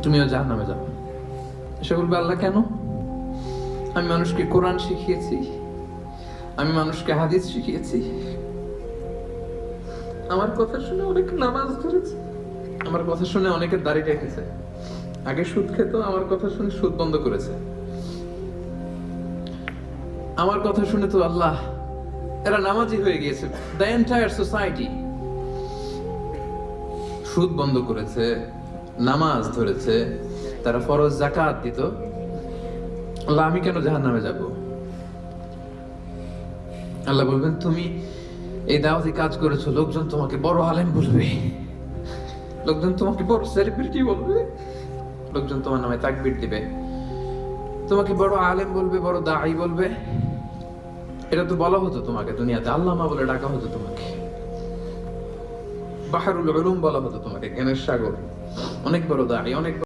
তুমিও জাহান্নামে যাবে। সে বলবে, আল্লাহ কেন? আমি মানুষকে কোরআন শিখিয়েছি, আমি মানুষকে হাদিস শিখিয়েছি, আমার কথা শুনে অনেকে নামাজ ধরেছে, আমার কথা শুনে অনেকে দাড়ি রেখেছে, আগে সুদ খেত, আমার কথা শুনে সুদ বন্ধ করেছে, আমার কথা শুনে তো আল্লাহ এরা নামাজি হয়ে গিয়েছে। দ্য এন্টায়ার সোসাইটি সুদ বন্ধ করেছে, নামাজ ধরেছে, তারা ফরজ যাকাত দিত। আল্লাহ আমি কেন জাহান্নামে যাব? আল্লাহ বলবেন, তুমি এই দাওয়াতি কাজ করেছো, লোকজন তোমাকে বড় আলেম বলবে, লোকজন তোমাকে বড় সেলিব্রিটি বলবে, লোকজন তোমার নামে তাকবীর দিবে, তোমাকে বড় আলেম বলবে, বড় দাঈ বলবে। এটা তো বলা হতো তোমাকে দুনিয়াতে, আল্লামা বলে ডাকা হতো তোমাকে, বাহরুল উলুম বলা হতো তোমাকে, জ্ঞানের সাগর, অনেক বড় দাঈ, অনেক